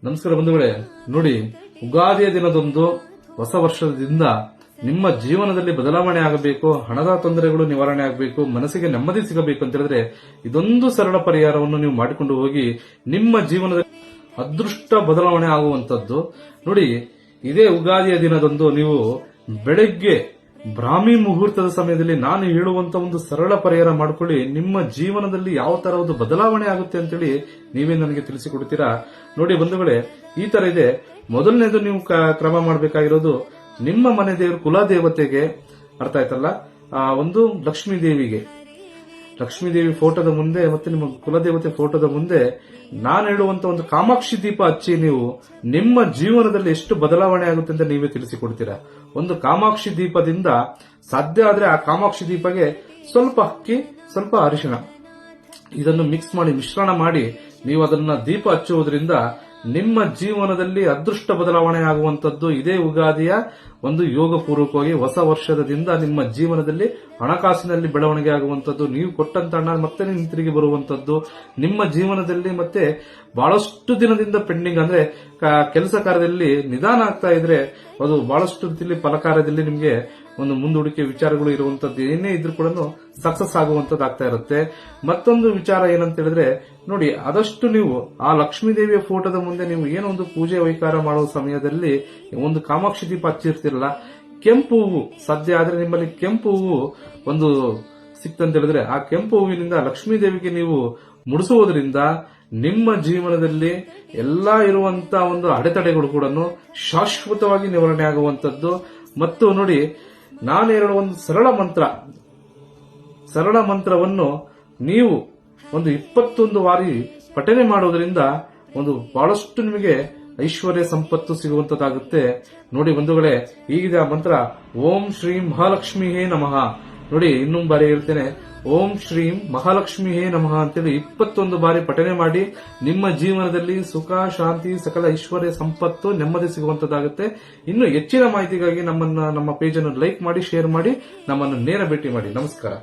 ನಮಸ್ಕಾರ ಬಂಧುಗಳೇ, ನೋಡಿ, ಉಗಾದಿಯ ದಿನದಂದು ಹೊಸ ವರ್ಷದಿಂದ ನಿಮ್ಮ ಜೀವನದಲ್ಲಿ ಬದಲಾವಣೆ ಆಗಬೇಕು, ಹಣದ ತೊಂದರೆಗಳು ನಿವಾರಣೆ ಆಗಬೇಕು, ಮನಸ್ಸಿಗೆ ನೆಮ್ಮದಿ ಸಿಗಬೇಕು ಅಂತ ಹೇಳಿದ್ರೆ ಇದೊಂದು ಸರಳ ಪರಿಹಾರವನ್ನು ನೀವು ಮಾಡಿಕೊಂಡು ಹೋಗಿ ನಿಮ್ಮ ಜೀವನದಲ್ಲಿ ಅದೃಷ್ಟ ಬದಲಾವಣೆ ಆಗುವಂತದ್ದು. ನೋಡಿ, ಇದೇ ಉಗಾದಿಯ ದಿನದಂದು ನೀವು ಬೆಳಗ್ಗೆ ಬ್ರಾಹ್ಮಿ ಮುಹೂರ್ತದ ಸಮಯದಲ್ಲಿ ನಾನು ಹೇಳುವಂತ ಒಂದು ಸರಳ ಪರಿಹಾರ ಮಾಡಿಕೊಳ್ಳಿ. ನಿಮ್ಮ ಜೀವನದಲ್ಲಿ ಯಾವ ತರಹದ ಬದಲಾವಣೆ ಆಗುತ್ತೆ ಅಂತೇಳಿ ನೀವೇ ನನಗೆ ತಿಳಿಸಿಕೊಡ್ತೀರಾ. ನೋಡಿ ಬಂಧುಗಳೇ, ಈ ತರ ಇದೆ. ಮೊದಲನೇದು ನೀವು ಕ್ರಮ ಮಾಡಬೇಕಾಗಿರೋದು ನಿಮ್ಮ ಮನೆ ದೇವರು ಕುಲದೇವತೆಗೆ, ಅರ್ಥ ಆಯ್ತಲ್ಲ, ಒಂದು ಲಕ್ಷ್ಮೀ ದೇವಿ ಫೋಟೋದ ಮುಂದೆ ಮತ್ತೆ ನಿಮ್ಮ ಕುಲದೇವತೆ ಫೋಟೋದ ಮುಂದೆ ನಾನು ಹೇಳುವಂತ ಒಂದು ಕಾಮಾಕ್ಷಿ ದೀಪ ಹಚ್ಚಿ ನೀವು ನಿಮ್ಮ ಜೀವನದಲ್ಲಿ ಎಷ್ಟು ಬದಲಾವಣೆ ಆಗುತ್ತೆ ಅಂತ ನೀವೇ ತಿಳಿಸಿಕೊಡ್ತೀರಾ. ಒಂದು ಕಾಮಾಕ್ಷಿ ದೀಪದಿಂದ ಸಾಧ್ಯ ಆದ್ರೆ ಆ ಕಾಮಾಕ್ಷಿ ದೀಪಗೆ ಸ್ವಲ್ಪ ಅಕ್ಕಿ, ಸ್ವಲ್ಪ ಅರಿಶಿಣ ಇದನ್ನು ಮಿಕ್ಸ್ ಮಾಡಿ ಮಿಶ್ರಣ ಮಾಡಿ ನೀವು ಅದನ್ನ ದೀಪ ಹಚ್ಚುವುದರಿಂದ ನಿಮ್ಮ ಜೀವನದಲ್ಲಿ ಅದೃಷ್ಟ ಬದಲಾವಣೆ ಆಗುವಂತದ್ದು. ಇದೇ ಉಗಾದಿಯ ಒಂದು ಯೋಗ ಪೂರ್ವಕವಾಗಿ ಹೊಸ ವರ್ಷದ ದಿಂದ ನಿಮ್ಮ ಜೀವನದಲ್ಲಿ ಹಣಕಾಸಿನಲ್ಲಿ ಬೆಳವಣಿಗೆ ಆಗುವಂತದ್ದು, ನೀವು ಕೊಟ್ಟಂತ ಹಣ ಮತ್ತೆ ಹಿಂತಿರುಗಿ ಬರುವಂತದ್ದು, ನಿಮ್ಮ ಜೀವನದಲ್ಲಿ ಮತ್ತೆ ಬಹಳಷ್ಟು ದಿನದಿಂದ ಪೆಂಡಿಂಗ್ ಅಂದ್ರೆ ಕೆಲಸ ಕಾರ್ಯದಲ್ಲಿ ನಿಧಾನ ಆಗ್ತಾ ಇದ್ರೆ ಅದು ಬಹಳಷ್ಟು ರೀತಿಯಲ್ಲಿ ಫಲಕಾರ್ಯದಲ್ಲಿ ನಿಮಗೆ ಒಂದು ಮುಂದೂಡಿಕೆ ವಿಚಾರಗಳು ಇರುವಂತದ್ದು ಏನೇ ಇದ್ರೂ ಕೂಡ ಸಕ್ಸಸ್ ಆಗುವಂತದ್ದು ಆಗ್ತಾ ಇರುತ್ತೆ. ಮತ್ತೊಂದು ವಿಚಾರ ಏನಂತ ಹೇಳಿದ್ರೆ, ನೋಡಿ, ಆದಷ್ಟು ನೀವು ಆ ಲಕ್ಷ್ಮೀ ದೇವಿಯ ಫೋಟೋದ ಮುಂದೆ ನೀವು ಏನೋ ಒಂದು ಪೂಜೆ ವೈಕಾರ ಮಾಡುವ ಸಮಯದಲ್ಲಿ ಒಂದು ಕಾಮಾಕ್ಷಿ ದೀಪ ಹಚ್ಚಿರ್ತಿರಲ್ಲ, ಕೆಂಪು ಹೂವು ಸಾಧ್ಯ ಆದ್ರೆ ನಿಮ್ಮಲ್ಲಿ ಕೆಂಪು ಹೂವು ಒಂದು ಸಿಕ್ತಂತ ಹೇಳಿದ್ರೆ ಆ ಕೆಂಪು ಹೂವಿನಿಂದ ಲಕ್ಷ್ಮೀ ದೇವಿಗೆ ನೀವು ಮುಡಿಸುವುದರಿಂದ ನಿಮ್ಮ ಜೀವನದಲ್ಲಿ ಎಲ್ಲಾ ಇರುವಂತ ಒಂದು ಅಡೆತಡೆಗಳು ಕೂಡ ಶಾಶ್ವತವಾಗಿ ನಿವಾರಣೆ ಆಗುವಂತದ್ದು. ಮತ್ತು ನೋಡಿ, ನಾನು ಹೇಳುವ ಒಂದು ಸರಳ ಮಂತ್ರವನ್ನು ನೀವು ಒಂದು 21 ಬಾರಿ ಪಠನೆ ಮಾಡುವುದರಿಂದ ಒಂದು ಬಹಳಷ್ಟು ನಿಮಗೆ ಐಶ್ವರ್ಯ ಸಂಪತ್ತು ಸಿಗುವಂತದ್ದಾಗುತ್ತೆ. ನೋಡಿ ಬಂಧುಗಳೇ, ಈಗಿದೆ ಆ ಮಂತ್ರ, ಓಂ ಶ್ರೀಂ ಮಹಾಲಕ್ಷ್ಮಿಯೇ ನಮಃ. ನೋಡಿ, ಇನ್ನೊಂದು ಬಾರಿ ಹೇಳ್ತೇನೆ, ಓಂ ಶ್ರೀಂ ಮಹಾಲಕ್ಷ್ಮಿಯೇ ನಮಃ ಅಂತೇಳಿ 21 ಬಾರಿ ಪಠನೆ ಮಾಡಿ ನಿಮ್ಮ ಜೀವನದಲ್ಲಿ ಸುಖ, ಶಾಂತಿ, ಸಕಲ ಐಶ್ವರ್ಯ ಸಂಪತ್ತು, ನೆಮ್ಮದಿ ಸಿಗುವಂತದ್ದಾಗುತ್ತೆ. ಇನ್ನು ಹೆಚ್ಚಿನ ಮಾಹಿತಿಗಾಗಿ ನಮ್ಮ ಪೇಜ್ ಅನ್ನು ಲೈಕ್ ಮಾಡಿ, ಶೇರ್ ಮಾಡಿ, ನಮ್ಮನ್ನು ನೇರ ಭೇಟಿ ಮಾಡಿ. ನಮಸ್ಕಾರ.